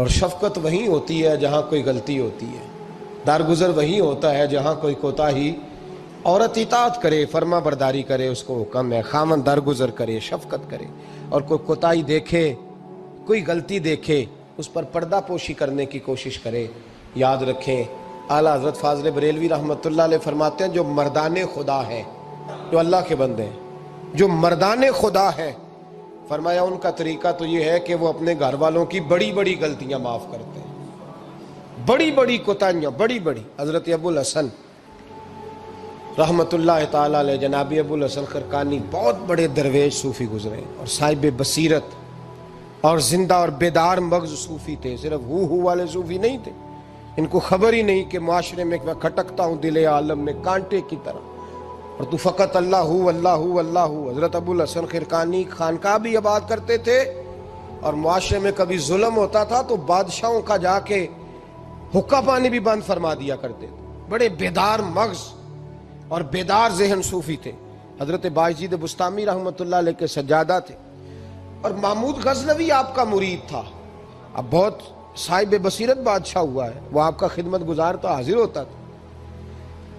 اور شفقت وہیں ہوتی ہے جہاں کوئی غلطی ہوتی ہے، درگزر وہیں ہوتا ہے جہاں کوئی کوتاہی۔ عورت اطاعت کرے، فرما برداری کرے، اس کو حکم ہے، خامن درگزر کرے، شفقت کرے، اور کوئی کوتاہی دیکھے، کوئی غلطی دیکھے، اس پر پردہ پوشی کرنے کی کوشش کرے۔ یاد رکھیں اعلیٰ حضرت فاضل بریلوی رحمۃ اللہ علیہ فرماتے ہیں جو مردان خدا ہیں، جو اللہ کے بندے ہیں، جو مردان خدا ہیں، فرمایا ان کا طریقہ تو یہ ہے کہ وہ اپنے گھر والوں کی بڑی بڑی غلطیاں معاف کرتے ہیں، بڑی بڑی کوتاہیاں، بڑی بڑی۔ حضرت ابو الحسن رحمۃ اللہ تعالی علیہ، جناب ابو الحسن خرقانی بہت بڑے درویش صوفی گزرے اور صاحب بصیرت اور زندہ اور بیدار مغز صوفی تھے، صرف ہو والے صوفی نہیں تھے۔ ان کو خبر ہی نہیں کہ معاشرے میں میں کھٹکتا ہوں دل عالم میں کانٹے کی طرح، اور تو فقط اللہ ہو اللہ ہو اللہ ہو۔ حضرت ابو الحسن خرقانی خانقاہ بھی آباد کرتے تھے، اور معاشرے میں کبھی ظلم ہوتا تھا تو بادشاہوں کا جا کے حقہ پانی بھی بند فرما دیا کرتے تھے۔ بڑے بیدار مغز اور بیدار ذہن صوفی تھے۔ حضرت بایزید بسطامی رحمۃ اللہ علیہ کے سجادہ تھے، اور محمود غزنوی آپ کا مرید تھا۔ اب بہت صاحب بصیرت بادشاہ ہوا ہے، وہ آپ کا خدمت گزار تو حاضر ہوتا تھا۔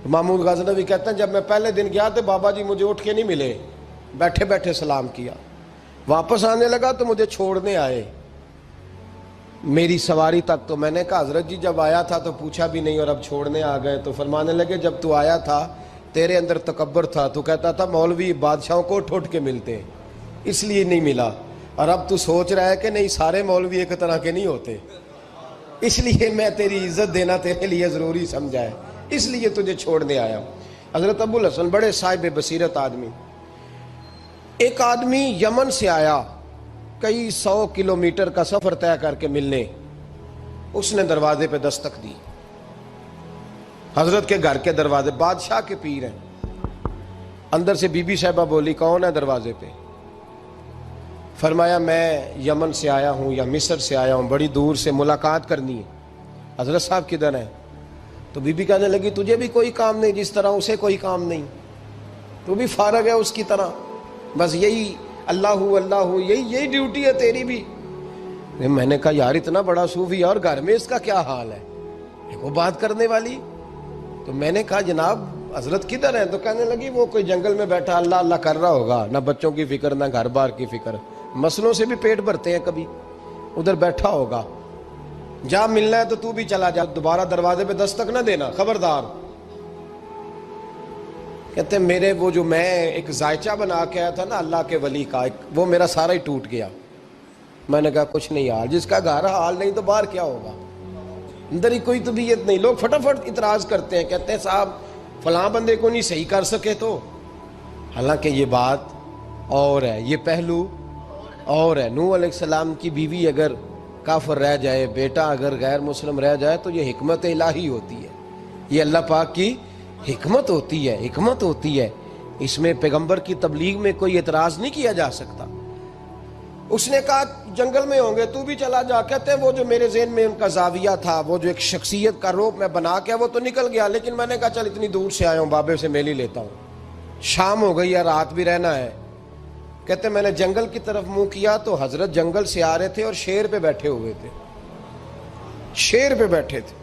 محمود غزنوی کہتے ہیں جب میں پہلے دن گیا تو بابا جی مجھے اٹھ کے نہیں ملے، بیٹھے بیٹھے سلام کیا، واپس آنے لگا تو مجھے چھوڑنے آئے میری سواری تک۔ تو میں نے کہا حضرت جی جب آیا تھا تو پوچھا بھی نہیں اور اب چھوڑنے آ گئے؟ تو فرمانے لگے جب تو آیا تھا تیرے اندر تکبر تھا، تو کہتا تھا مولوی بادشاہوں کو اٹھ کے ملتے ہیں اس لیے نہیں ملا، اور اب تو سوچ رہا ہے کہ نہیں سارے مولوی ایک طرح کے نہیں ہوتے، اس لیے میں تیری عزت دینا تیرے لیے ضروری سمجھا ہے، اس لیے تجھے چھوڑنے آیا ہوں۔ حضرت ابو الحسن بڑے صاحب بصیرت آدمی۔ ایک آدمی یمن سے آیا کئی 100 کلومیٹر کا سفر طے کر کے ملنے، اس نے دروازے پہ دستک دی، حضرت کے گھر کے دروازے، بادشاہ کے پیر ہیں۔ اندر سے بی بی صاحبہ بولی کون ہے دروازے پہ؟ فرمایا میں یمن سے آیا ہوں یا مصر سے آیا ہوں، بڑی دور سے ملاقات کرنی ہے۔ حضرت صاحب کدھر ہیں؟ تو بی بی کہنے لگی تجھے بھی کوئی کام نہیں جس طرح اسے کوئی کام نہیں، تو بھی فارغ ہے اس کی طرح، بس یہی اللہ اللہ یہی ڈیوٹی ہے تیری بھی۔ میں نے کہا یار اتنا بڑا صوفی اور گھر میں اس کا کیا حال ہے، وہ بات کرنے والی؟ تو میں نے کہا جناب حضرت کدھر ہیں؟ تو کہنے لگی وہ کوئی جنگل میں بیٹھا اللہ اللہ کر رہا ہوگا، نہ بچوں کی فکر نہ گھر بار کی فکر، مسئلوں سے بھی پیٹ بھرتے ہیں کبھی، ادھر بیٹھا ہوگا، جا ملنا ہے تو تو بھی چلا جا، دوبارہ دروازے پہ دستک نہ دینا خبردار۔ کہتے ہیں میرے وہ جو میں ایک ذائچہ بنا کے آیا تھا نا اللہ کے ولی کا، وہ میرا سارا ہی ٹوٹ گیا۔ میں نے کہا کچھ نہیں یار، جس کا گھر حال نہیں تو باہر کیا ہوگا، اندر ہی کوئی طبیعت نہیں۔ لوگ فٹافٹ اعتراض کرتے ہیں، کہتے ہیں صاحب فلاں بندے کو نہیں صحیح کر سکے تو، حالانکہ یہ بات اور ہے، یہ پہلو اور ہے۔ نوح علیہ السلام کی بیوی اگر کافر رہ جائے، بیٹا اگر غیر مسلم رہ جائے تو یہ حکمت الہی ہوتی ہے، یہ اللہ پاک کی حکمت ہوتی ہے، حکمت ہوتی ہے۔ اس میں پیغمبر کی تبلیغ میں کوئی اعتراض نہیں کیا جا سکتا۔ اس نے کہا جنگل میں ہوں گے تو بھی چلا جا۔ کہتے ہیں وہ جو میرے ذہن میں ان کا زاویہ تھا، وہ جو ایک شخصیت کا روپ میں بنا کے وہ تو نکل گیا، لیکن میں نے کہا چل اتنی دور سے آیا ہوں بابے سے میل ہی لیتا ہوں، شام ہو گئی ہے رات بھی رہنا ہے۔ کہتے ہیں میں نے جنگل کی طرف منہ کیا تو حضرت جنگل سے آ رہے تھے اور شیر پہ بیٹھے ہوئے تھے، شیر پہ بیٹھے تھے۔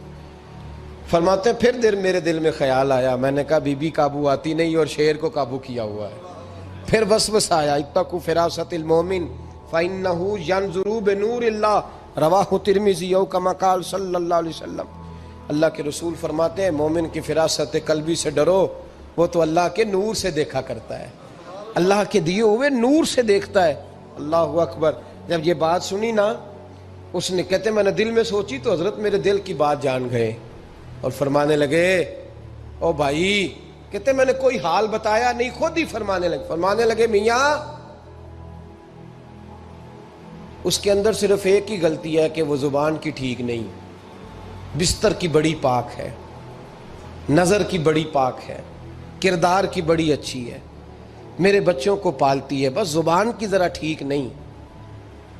فرماتے ہیں پھر میرے دل میں خیال آیا، میں نے کہا بی بی قابو آتی نہیں اور شیر کو قابو کیا ہوا ہے۔ پھر وسوسہ آیا اتقوا فراست المومن فإنه ينظر بنور اللہ، رواہ ترمذی او کما قال صلی اللہ علیہ وسلم۔ اللہ کے رسول فرماتے ہیں مومن کی فراست قلبی سے ڈرو، وہ تو اللہ کے نور سے دیکھا کرتا ہے، اللہ کے دیے ہوئے نور سے دیکھتا ہے۔ اللہ اکبر۔ جب یہ بات سنی نا، اس نے کہتے میں نے دل میں سوچی تو حضرت میرے دل کی بات جان گئے اور فرمانے لگے او بھائی، کہتے میں نے کوئی حال بتایا نہیں، خود ہی فرمانے لگے میاں اس کے اندر صرف ایک ہی غلطی ہے کہ وہ زبان کی ٹھیک نہیں، بستر کی بڑی پاک ہے، نظر کی بڑی پاک ہے، کردار کی بڑی اچھی ہے، میرے بچوں کو پالتی ہے، بس زبان کی ذرا ٹھیک نہیں۔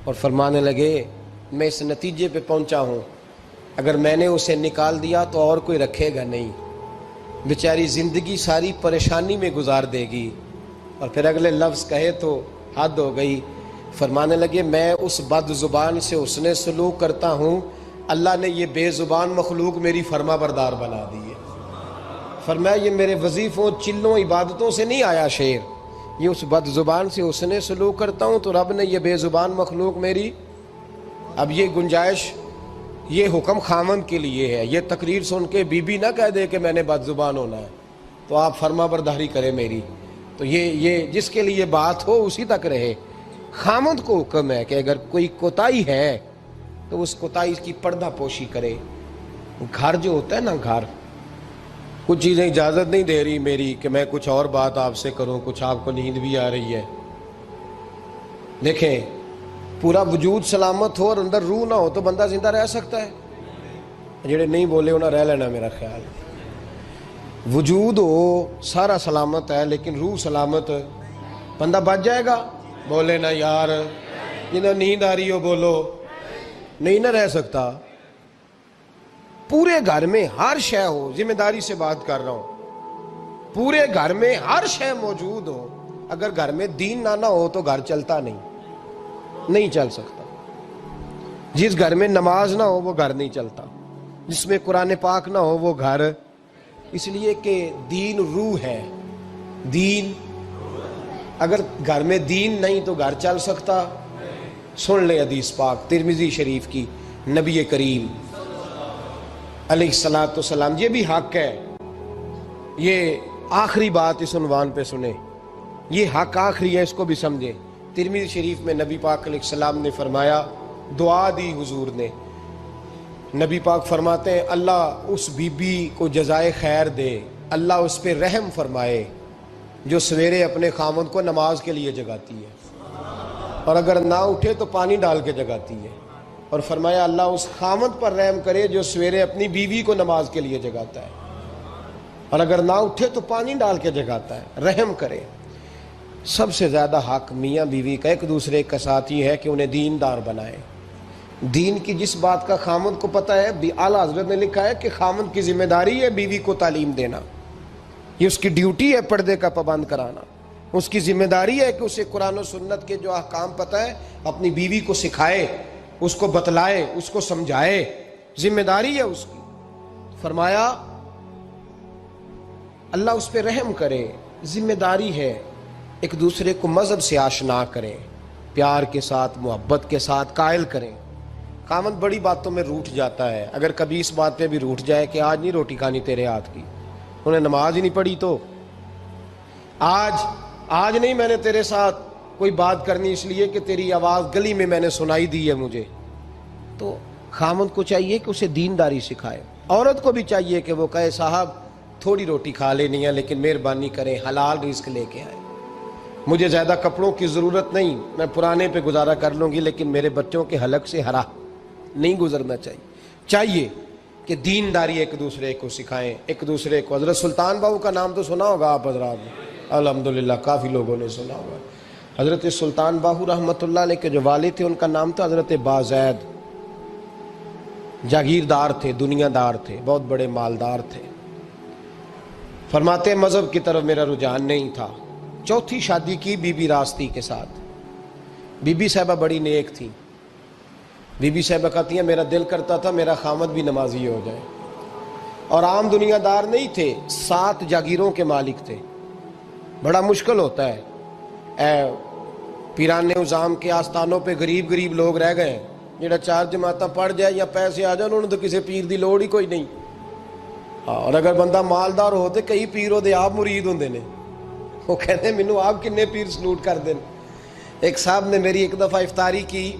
اور فرمانے لگے میں اس نتیجے پہ پہنچا ہوں اگر میں نے اسے نکال دیا تو اور کوئی رکھے گا نہیں، بیچاری زندگی ساری پریشانی میں گزار دے گی، اور پھر اگلے لفظ کہے تو حد ہو گئی، فرمانے لگے میں اس بد زبان سے حسن سلوک کرتا ہوں، اللہ نے یہ بے زبان مخلوق میری فرما بردار بنا دی ہے۔ فرمایا یہ میرے وظیفوں چلوں عبادتوں سے نہیں آیا شعر، یہ اس بد زبان سے حسن سلوک کرتا ہوں تو رب نے یہ بے زبان مخلوق میری۔ اب یہ گنجائش، یہ حکم خامند کے لیے ہے، یہ تقریر سن کے بی بی نہ کہہ دے کہ میں نے بد زبان ہونا ہے تو آپ فرما برداری کریں میری، تو یہ جس کے لیے بات ہو اسی تک رہے۔ خامند کو حکم ہے کہ اگر کوئی کوتاہی ہے تو اس کوتاہی کی پردہ پوشی کرے۔ گھر جو ہوتا ہے نا، گھر کچھ چیزیں اجازت نہیں دے رہی میری کہ میں کچھ اور بات آپ سے کروں، کچھ آپ کو نیند بھی آ رہی ہے۔ دیکھیں پورا وجود سلامت ہو اور اندر روح نہ ہو تو بندہ زندہ رہ سکتا ہے؟ جڑے نہیں بولے انہیں رہ لینا میرا خیال۔ وجود ہو سارا سلامت ہے لیکن روح سلامت، بندہ بچ جائے گا؟ بولے نا یار، جنہیں نیند آ رہی ہو بولو، نہیں نہ رہ سکتا۔ پورے گھر میں ہر شے ہو، ذمہ داری سے بات کر رہا ہوں، پورے گھر میں ہر شے موجود ہو، اگر گھر میں دین نہ ہو تو گھر چلتا نہیں چل سکتا۔ جس گھر میں نماز نہ ہو وہ گھر نہیں چلتا، جس میں قرآن پاک نہ ہو وہ گھر، اس لیے کہ دین روح ہے۔ دین، اگر گھر میں دین نہیں تو گھر چل سکتا؟ سن لے حدیث پاک ترمذی شریف کی، نبی کریم علیہ الصلوۃ والسلام، یہ بھی حق ہے، یہ آخری بات اس عنوان پہ سنیں، یہ حق آخری ہے، اس کو بھی سمجھیں۔ ترمذی شریف میں نبی پاک علیہ السلام نے فرمایا، دعا دی حضور نے، نبی پاک فرماتے ہیں اللہ اس بی بی کو جزائے خیر دے، اللہ اس پہ رحم فرمائے جو سویرے اپنے خامند کو نماز کے لیے جگاتی ہے اور اگر نہ اٹھے تو پانی ڈال کے جگاتی ہے، اور فرمایا اللہ اس خامند پر رحم کرے جو سویرے اپنی بیوی کو نماز کے لیے جگاتا ہے اور اگر نہ اٹھے تو پانی ڈال کے جگاتا ہے، رحم کرے۔ سب سے زیادہ حق میاں بیوی کا ایک دوسرے کا ساتھ یہ ہے کہ انہیں دیندار بنائے۔ دین کی جس بات کا خامند کو پتہ ہے، اعلیٰ حضرت نے لکھا ہے کہ خامند کی ذمہ داری ہے بیوی کو تعلیم دینا، یہ اس کی ڈیوٹی ہے پردے کا پابند کرانا، اس کی ذمہ داری ہے کہ اسے قرآن و سنت کے جو احکام پتہ ہے اپنی بیوی کو سکھائے، اس کو بتلائے، اس کو سمجھائے، ذمہ داری ہے اس کی۔ فرمایا اللہ اس پہ رحم کرے، ذمہ داری ہے، ایک دوسرے کو مذہب سے آشنا کریں، پیار کے ساتھ محبت کے ساتھ قائل کریں۔ خامند بڑی باتوں میں روٹھ جاتا ہے، اگر کبھی اس بات پہ بھی روٹھ جائے کہ آج نہیں روٹی کھانی تیرے ہاتھ کی، انہیں نماز ہی نہیں پڑھی تو آج نہیں میں نے تیرے ساتھ کوئی بات کرنی اس لیے کہ تیری آواز گلی میں نے سنائی دی ہے مجھے، تو خامند کو چاہیے کہ اسے دینداری سکھائے۔ عورت کو بھی چاہیے کہ وہ کہے صاحب تھوڑی روٹی کھا لینی ہے لیکن مہربانی کریں حلال رزق لے کے آئے، مجھے زیادہ کپڑوں کی ضرورت نہیں، میں پرانے پہ گزارا کر لوں گی لیکن میرے بچوں کے حلق سے ہرا نہیں گزرنا چاہیے کہ دینداری ایک دوسرے کو سکھائیں، ایک دوسرے کو۔ حضرت سلطان باہو کا نام تو سنا ہوگا آپ حضرات نے، الحمدللہ کافی لوگوں نے سنا ہوگا۔ حضرت سلطان باہو رحمۃ اللہ علیہ کے جو والد تھے ان کا نام تھا حضرت بازید، جاگیردار تھے، دنیا دار تھے، بہت بڑے مالدار تھے۔ فرماتے مذہب کی طرف میرا رجحان نہیں تھا، چوتھی شادی کی بی بی راستی کے ساتھ۔ بی بی صاحبہ بڑی نیک تھی، بی بی صاحبہ کہتی ہیں میرا دل کرتا تھا میرا خامد بھی نمازی ہو جائے، اور عام دنیا دار نہیں تھے، 7 جاگیروں کے مالک تھے۔ بڑا مشکل ہوتا ہے، اے پیران نظام کے آستانوں پہ غریب لوگ رہ گئے ہیں، جڑا 4 جماعتیں پڑھ جائے یا پیسے آ جائیں انہوں نے تو کسی پیر دی لوڑ ہی کوئی نہیں، اور اگر بندہ مالدار ہوتے کئی پیروں دے آپ مرید ہوندے نے، وہ کہتے ہیں مینوں آپ کنے پیر سلوٹ کر دیں۔ ایک صاحب نے میری ایک دفعہ افطاری کی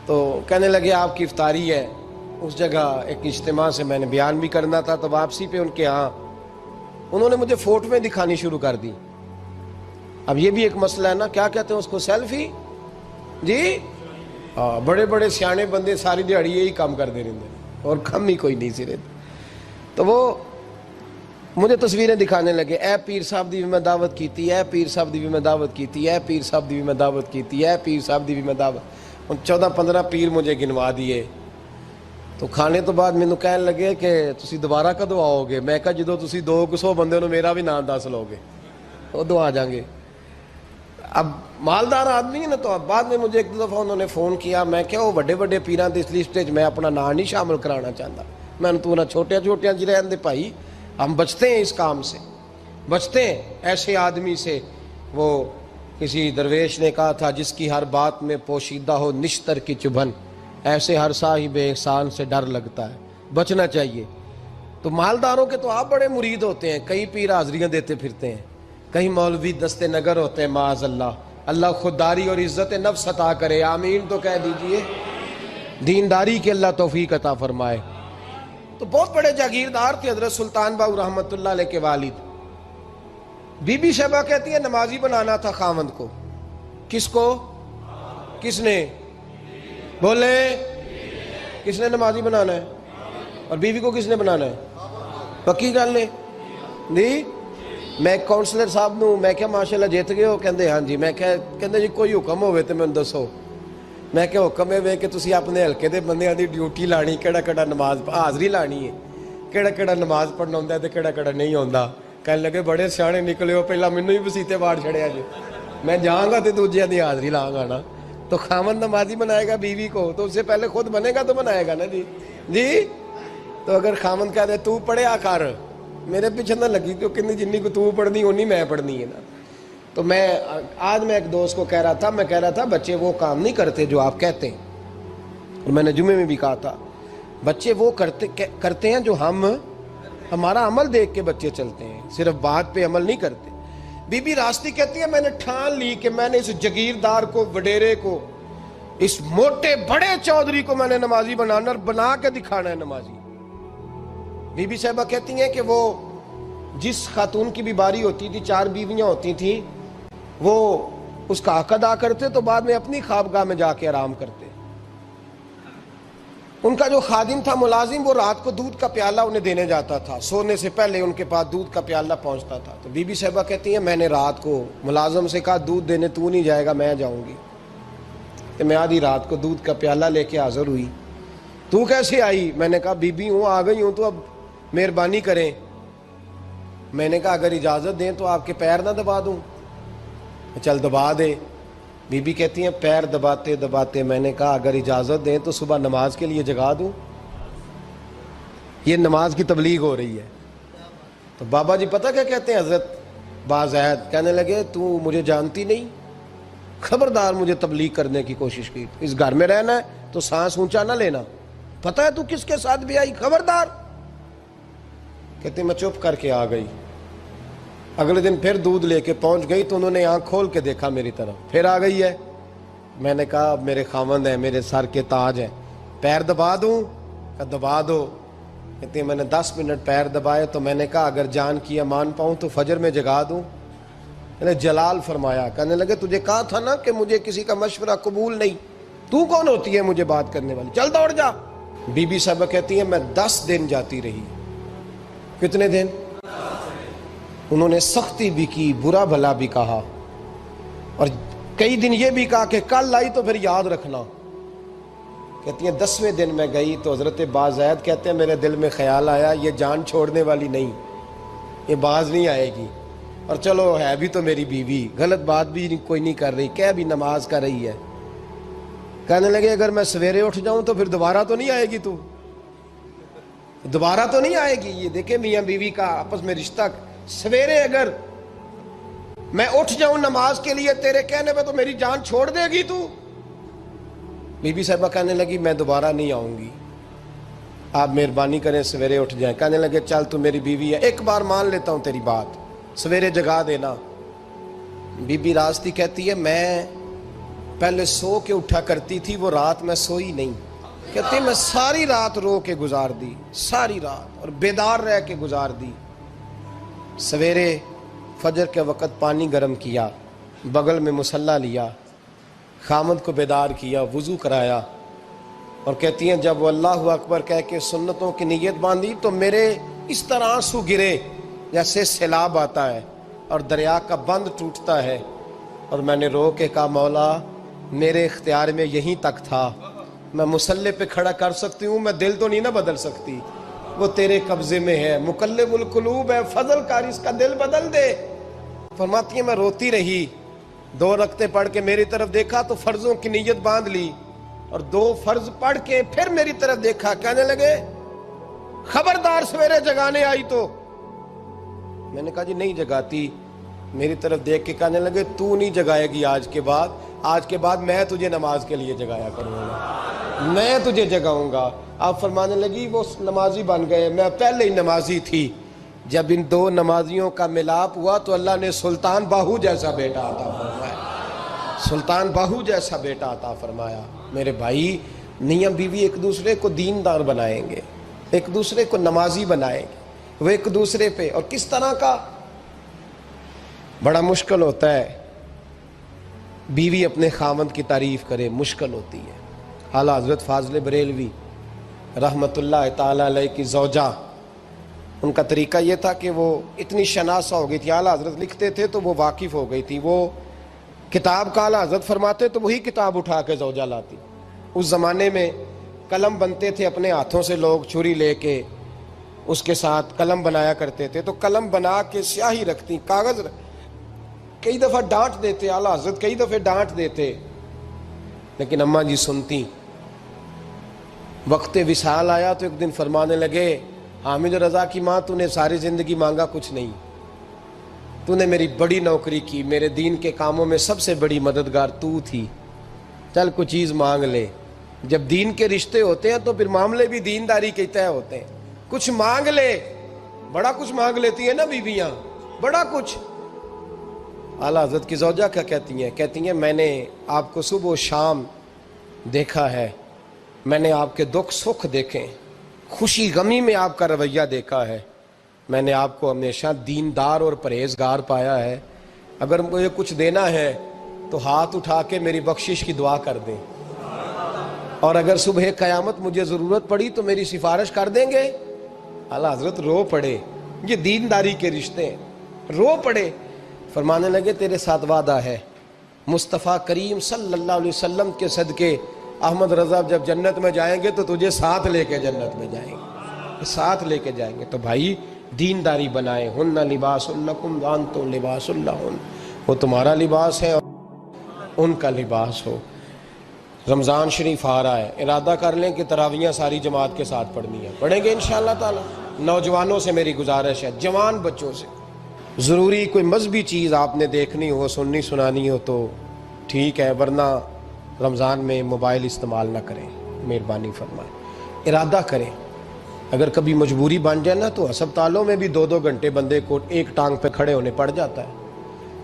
تو کہنے لگے آپ کی افطاری ہے، اس جگہ ایک اجتماع سے میں نے بیان بھی کرنا تھا تو واپسی پہ ان کے ہاں انہوں نے مجھے فوٹویں دکھانی شروع کر دی۔ اب یہ بھی ایک مسئلہ ہے نا، کیا کہتے ہیں اس کو، سیلفی جی، بڑے بڑے سیانے بندے ساری دیہڑی یہی کام کر دے رہے ہیں اور کم ہی کوئی نہیں سرے، تو وہ مجھے تصویریں دکھانے لگے، اے پیر صاحب دی بھی میں دعوت کیتی، اے پیر صاحب دی بھی میں دعوت کیتی، اے پیر صاحب دی بھی میں دعوت کیتی، اے پیر صاحب دی بھی میں دعوت، 14-15 پیر مجھے گنوا دیے۔ تو کھانے تو بعد مینوں کہنے لگے کہ تسی دوبارہ کدو آؤ گے؟ میں کہا جدو تسی 200 بندے نو میرا بھی نام دس لو گے ادو آ جاؤں گے۔ اب مالدار آدمی ہے نا، تو اب بعد میں مجھے ایک دو دفعہ انہوں نے فون کیا، میں کیا وہ بڑے بڑے پیراں دی اس لسٹ وچ میں اپنا نام نہیں شامل کرانا چاہتا، میں نے تو نہ چھوٹے چھوٹے جی رہن دے بھائی، ہم بچتے ہیں اس کام سے، بچتے ہیں ایسے آدمی سے۔ وہ کسی درویش نے کہا تھا، جس کی ہر بات میں پوشیدہ ہو نشتر کی چبھن، ایسے ہر صاحب احسان سے ڈر لگتا ہے، بچنا چاہیے۔ تو مالداروں کے تو آپ بڑے مرید ہوتے ہیں، کئی پیر حاضریاں دیتے پھرتے ہیں، کئی مولوی دستے نگر ہوتے ہیں، معاذ اللہ، اللہ خودداری اور عزت نفس عطا کرے، آمین تو کہہ دیجئے، دینداری کے اللہ توفیق عطا فرمائے۔ تو بہت بڑے جاگیردار تھے حضرت سلطان باؤ رحمۃ اللہ علیہ کے والد۔ بی بی شیبہ کہتی ہے نمازی بنانا تھا خاوند کو۔ کس کو؟ کس نے؟ بولے، کس نے نمازی بنانا ہے؟ اور بیوی کو کس نے بنانا ہے؟ پکی گل نے نہیں؟ میں کونسلر صاحب نو میں کیا ماشاءاللہ جیت گئے ہو؟ کہندے ہاں جی۔ میں کہندے جی کوئی حکم ہوئے تو میں دسو۔ میں کہ حکم ہے کہ تسی اپنے حلقے دے بندیاں دی ڈیوٹی لانی، کیڑا کیڑا نماز حاضری لانی ہے، کیڑا کیڑا نماز پڑھنا ہوندا ہے تے کیڑا کیڑا نہیں ہوندا۔ کہنے لگے بڑے سیانے نکلے ہو، پہلا مینوں ہی وسیتے واڑ چھڑیا جی، میں جاؤں گا تے دوجیاں دی حاضری لاں گا نا۔ تو خاوند نمازی بنائے گا بیوی کو تو اس سے پہلے خود بنے گا تو بنائے گا نا جی۔ جی تو اگر خاوند کہہ دے تو پڑھیا کر، میرے پیچھے نہ لگی، تو کتنی جنی کو تو پڑھنی اونی میں پڑھنی ہے نا۔ تو میں آج میں ایک دوست کو کہہ رہا تھا، میں کہہ رہا تھا بچے وہ کام نہیں کرتے جو آپ کہتے ہیں، اور میں نے جمعے میں بھی کہا تھا بچے وہ کرتے ہیں جو ہمارا عمل دیکھ کے بچے چلتے ہیں، صرف بات پہ عمل نہیں کرتے۔ بی بی راستی کہتی ہے میں نے ٹھان لی کہ میں نے اس جگیردار کو، وڈیرے کو، اس موٹے بڑے چودھری کو میں نے نمازی بنانا اور بنا کے دکھانا ہے نمازی۔ بی بی صاحبہ کہتی ہیں کہ وہ جس خاتون کی بھی باری ہوتی تھی، 4 بیویاں ہوتی تھیں، وہ اس کا حق ادا کرتے تو بعد میں اپنی خوابگاہ میں جا کے آرام کرتے۔ ان کا جو خادم تھا، ملازم، وہ رات کو دودھ کا پیالہ انہیں دینے جاتا تھا، سونے سے پہلے ان کے پاس دودھ کا پیالہ پہنچتا تھا۔ تو بی بی صاحبہ کہتی ہیں میں نے رات کو ملازم سے کہا دودھ دینے تو نہیں جائے گا، میں جاؤں گی۔ کہ میں آدھی رات کو دودھ کا پیالہ لے کے حاضر ہوئی۔ تو کیسے آئی؟ میں نے کہا بی بی ہوں، آ گئی ہوں، تو اب مہربانی کریں۔ میں نے کہا اگر اجازت دیں تو آپ کے پیر نہ دبا دوں؟ چل دبا دے۔ بی بی کہتی ہیں پیر دباتے دباتے میں نے کہا اگر اجازت دیں تو صبح نماز کے لیے جگا دوں؟ یہ نماز کی تبلیغ ہو رہی ہے۔ تو بابا جی پتہ کیا کہتے ہیں حضرت بازید؟ کہنے لگے تو مجھے جانتی نہیں، خبردار مجھے تبلیغ کرنے کی کوشش کی، اس گھر میں رہنا ہے تو سانس اونچا نہ لینا، پتہ ہے تو کس کے ساتھ بھی آئی، خبردار۔ کہتے میں چپ کر کے آ گئی۔ اگلے دن پھر دودھ لے کے پہنچ گئی تو انہوں نے آنکھ کھول کے دیکھا میری طرف، پھر آ گئی ہے۔ میں نے کہا میرے خاوند ہیں، میرے سر کے تاج ہیں، پیر دبا دوں؟ کہ دبا دو۔ کہتے ہیں میں نے 10 منٹ پیر دبائے تو میں نے کہا اگر جان کی امان پاؤں تو فجر میں جگا دوں؟ میں نے جلال فرمایا۔ کہنے لگے تجھے کہا تھا نا کہ مجھے کسی کا مشورہ قبول نہیں، تو کون ہوتی ہے مجھے بات کرنے والی، چل دوڑ جا۔ بی بی صاحبہ کہتی ہیں میں 10 دن جاتی رہی۔ کتنے دن؟ انہوں نے سختی بھی کی، برا بھلا بھی کہا، اور کئی دن یہ بھی کہا کہ کل آئی تو پھر یاد رکھنا۔ کہتی ہیں 10ویں دن میں گئی تو حضرت بازید کہتے ہیں میرے دل میں خیال آیا یہ جان چھوڑنے والی نہیں، یہ باز نہیں آئے گی، اور چلو ہے بھی تو میری بیوی، غلط بات بھی کوئی نہیں کر رہی، کہہ بھی نماز کر رہی ہے۔ کہنے لگے اگر میں سویرے اٹھ جاؤں تو پھر دوبارہ تو نہیں آئے گی، تو دوبارہ تو نہیں آئے گی۔ یہ دیکھیں میاں بیوی کا آپس میں رشتہ، سویرے اگر میں اٹھ جاؤں نماز کے لیے تیرے کہنے پہ تو میری جان چھوڑ دے گی تو؟ بی بی صاحبہ کہنے لگی میں دوبارہ نہیں آؤں گی، آپ مہربانی کریں سویرے اٹھ جائیں۔ کہنے لگے چل تو میری بیوی ہے، ایک بار مان لیتا ہوں تیری بات، سویرے جگا دینا۔ بی بی راستی کہتی ہے میں پہلے سو کے اٹھا کرتی تھی، وہ رات میں سوئی نہیں، کہتی میں ساری رات رو کے گزار دی، ساری رات، اور بیدار رہ کے گزار دی۔ سویرے فجر کے وقت پانی گرم کیا، بغل میں مصلی لیا، خامد کو بیدار کیا، وضو کرایا، اور کہتی ہیں جب وہ اللہ اکبر کہہ کے سنتوں کی نیت باندھی تو میرے اس طرح آنسو گرے جیسے سیلاب آتا ہے اور دریا کا بند ٹوٹتا ہے، اور میں نے رو کے کہا مولا میرے اختیار میں یہیں تک تھا، میں مصلی پہ کھڑا کر سکتی ہوں، میں دل تو نہیں نہ بدل سکتی، وہ تیرے قبضے میں ہے، مقلب القلوب ہے، فضل کر اس کا دل بدل دے۔ فرماتی ہیں میں روتی رہی، 2 رکعتیں پڑھ کے میری طرف دیکھا تو فرضوں کی نیت باندھ لی، اور 2 فرض پڑھ کے پھر میری طرف دیکھا، کہنے لگے خبردار سویرے جگانے آئی تو۔ میں نے کہا جی نہیں جگاتی۔ میری طرف دیکھ کے کہنے لگے تو نہیں جگائے گی آج کے بعد میں تجھے نماز کے لیے جگایا کروں گا، میں تجھے جگاؤں گا۔ آپ فرمانے لگی وہ نمازی بن گئے، میں پہلے ہی نمازی تھی۔ جب ان 2 نمازیوں کا ملاپ ہوا تو اللہ نے سلطان باہو جیسا بیٹا عطا فرمایا، سلطان باہو جیسا بیٹا عطا فرمایا۔ میرے بھائی، میاں بیوی ایک دوسرے کو دیندار بنائیں گے، ایک دوسرے کو نمازی بنائیں گے، وہ ایک دوسرے پہ، اور کس طرح کا بڑا مشکل ہوتا ہے بیوی اپنے خاوند کی تعریف کرے، مشکل ہوتی ہے۔ اعلیٰ حضرت فاضل بریلوی رحمت اللہ تعالی علیہ کی زوجہ، ان کا طریقہ یہ تھا کہ وہ اتنی شناسہ ہو گئی تھی، اعلیٰ حضرت لکھتے تھے تو وہ واقف ہو گئی تھی، وہ کتاب کا اعلیٰ حضرت فرماتے تو وہی کتاب اٹھا کے زوجہ لاتی۔ اس زمانے میں قلم بنتے تھے اپنے ہاتھوں سے، لوگ چھری لے کے اس کے ساتھ قلم بنایا کرتے تھے، تو قلم بنا کے سیاہی رکھتی، کاغذ کئی دفعہ ڈانٹ دیتے، اعلیٰ حضرت کئی دفعہ ڈانٹ دیتے، لیکن اماں جی سنتی۔ وقت وصال آیا تو ایک دن فرمانے لگے حامد رضا کی ماں، تو نے ساری زندگی مانگا کچھ نہیں، تو نے میری بڑی نوکری کی، میرے دین کے کاموں میں سب سے بڑی مددگار تو تھی، چل کچھ چیز مانگ لے۔ جب دین کے رشتے ہوتے ہیں تو پھر معاملے بھی دینداری کے طے ہوتے ہیں، کچھ مانگ لے۔ بڑا کچھ مانگ لیتی ہیں نا بیویاں، بڑا کچھ۔ اعلیٰ حضرت کی زوجہ کیا کہتی ہیں میں نے آپ کو صبح و شام دیکھا ہے، میں نے آپ کے دکھ سکھ دیکھے، خوشی غمی میں آپ کا رویہ دیکھا ہے، میں نے آپ کو ہمیشہ دیندار اور پرہیزگار پایا ہے، اگر مجھے کچھ دینا ہے تو ہاتھ اٹھا کے میری بخشش کی دعا کر دیں، اور اگر صبح قیامت مجھے ضرورت پڑی تو میری سفارش کر دیں گے۔ اعلیٰ حضرت رو پڑے، یہ دینداری کے رشتے ہیں، رو پڑے۔ فرمانے لگے تیرے ساتھ وعدہ ہے، مصطفیٰ کریم صلی اللہ علیہ وسلم کے صدقے احمد رضا جب جنت میں جائیں گے تو تجھے ساتھ لے کے جنت میں جائیں گے، ساتھ لے کے جائیں گے۔ تو بھائی دینداری بنائیں، ہن لباس لکم وانتم لباس لہن، وہ تمہارا لباس ہے اور ان کا لباس ہو۔ رمضان شریف آ رہا ہے، ارادہ کر لیں کہ تراویحیں ساری جماعت کے ساتھ پڑھنی ہے، پڑھیں گے انشاءاللہ تعالی۔ نوجوانوں سے میری گزارش ہے، جوان بچوں سے، ضروری کوئی مذہبی چیز آپ نے دیکھنی ہو، سننی سنانی ہو تو ٹھیک ہے، ورنہ رمضان میں موبائل استعمال نہ کریں، مہربانی فرمائیں، ارادہ کریں۔ اگر کبھی مجبوری بن جائے نا تو ہسپتالوں میں بھی 2 گھنٹے بندے کو ایک ٹانگ پہ کھڑے ہونے پڑ جاتا ہے،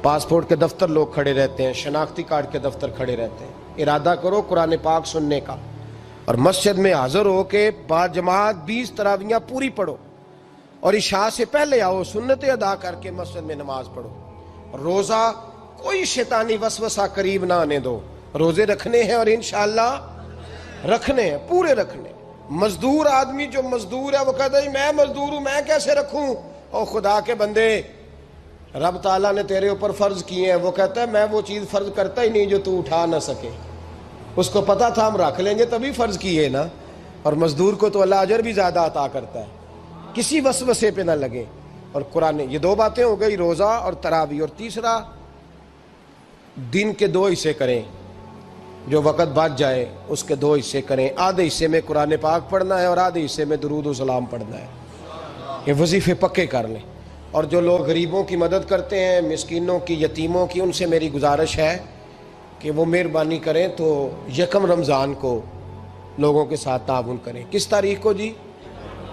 پاسپورٹ کے دفتر لوگ کھڑے رہتے ہیں، شناختی کارڈ کے دفتر کھڑے رہتے ہیں۔ ارادہ کرو قرآن پاک سننے کا، اور مسجد میں حاضر ہو کے با جماعت 20 تراویحیں پوری پڑھو، اور عشاء سے پہلے آؤ، سنتیں ادا کر کے مسجد میں نماز پڑھو۔ روزہ کوئی شیطانی وسوسہ قریب نہ آنے دو، روزے رکھنے ہیں اور انشاءاللہ رکھنے ہیں، پورے رکھنے۔ مزدور آدمی جو مزدور ہے وہ کہتا ہے میں مزدور ہوں، میں کیسے رکھوں؟ او خدا کے بندے، رب تعالیٰ نے تیرے اوپر فرض کیے ہیں، وہ کہتا ہے میں وہ چیز فرض کرتا ہی نہیں جو تو اٹھا نہ سکے، اس کو پتا تھا ہم رکھ لیں گے تبھی فرض کیے نا۔ اور مزدور کو تو اللہ اجر بھی زیادہ عطا کرتا ہے، کسی وسوسے پہ نہ لگے۔ اور قرآن، یہ 2 باتیں ہو گئی، روزہ اور تراویح۔ اور تیسرا، دن کے 2 حصے کریں، جو وقت بچ جائے اس کے 2 حصے کریں، آدھے حصے میں قرآن پاک پڑھنا ہے اور آدھے حصے میں درود و سلام پڑھنا ہے، یہ وظیفے پکے کر لیں۔ اور جو لوگ غریبوں کی مدد کرتے ہیں، مسکینوں کی، یتیموں کی، ان سے میری گزارش ہے کہ وہ مہربانی کریں تو 1 رمضان کو لوگوں کے ساتھ تعاون کریں۔ کس تاریخ کو جی؟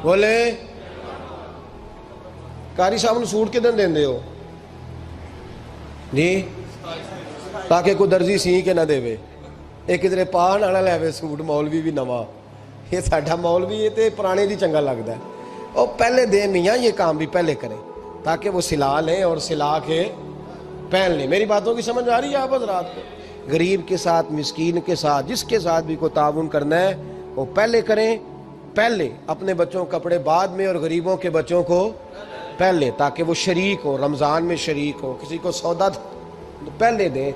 بولے قاری صاحب نے سوٹ کدن دیں دے ہو جی، تاکہ کوئی درزی سی کے نہ دے وے، ایک ادھر پاہ نہ لے وے سوٹ، مولوی بھی نواں، یہ ساڈا مولوی یہ تے پرانے دی چنگا لگتا ہے، اور پہلے دے میاں یہ کام بھی پہلے کریں تاکہ وہ سلا لیں اور سلا کے پہن لیں۔ میری باتوں کی سمجھ آ رہی ہے آپ حضرات کو؟ غریب کے ساتھ، مسکین کے ساتھ، جس کے ساتھ بھی کو تعاون کرنا ہے وہ پہلے کریں، پہلے اپنے بچوں کے کپڑے بعد میں، اور غریبوں کے بچوں کو پہلے، تاکہ وہ شریک ہو، رمضان میں شریک ہو، کسی کو سودا پہلے دیں،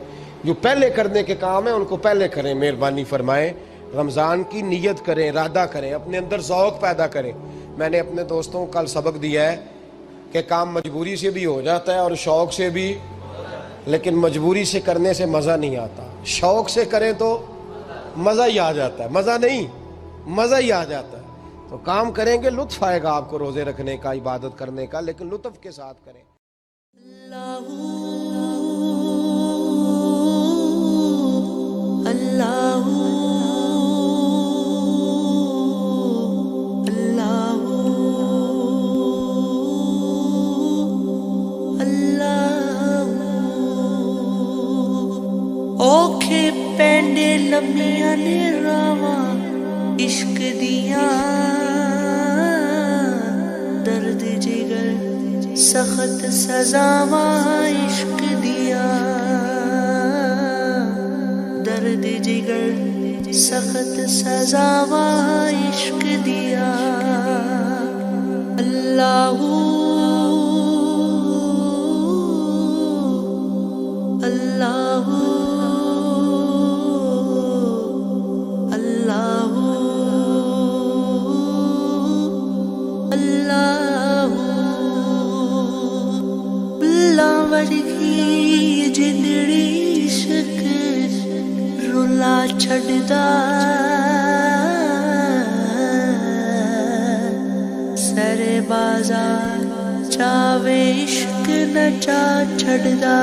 جو پہلے کرنے کے کام ہیں ان کو پہلے کریں، مہربانی فرمائیں۔ رمضان کی نیت کریں، ارادہ کریں، اپنے اندر ذوق پیدا کریں۔ میں نے اپنے دوستوں کو کل سبق دیا ہے کہ کام مجبوری سے بھی ہو جاتا ہے اور شوق سے بھی، لیکن مجبوری سے کرنے سے مزہ نہیں آتا. شوق سے کریں تو مزہ ہی آ جاتا ہے. مزہ نہیں، مزہ ہی آ جاتا ہے. تو کام کریں گے لطف آئے گا آپ کو روزے رکھنے کا، عبادت کرنے کا، لیکن لطف کے ساتھ کریں. اللہ اللہ اللہ اللہ اوکھے پینڈے لمیاں نے راواں عشق دیاں درد جگر سخت سزاواں عشق دیا درد جگر سخت سزاواں عشق دیا. اللہ اللہ اللہ اللہ ورگی جنڑی عشق رولا چھڑدا سر بازار چاوے عشق نچا چھڑدا.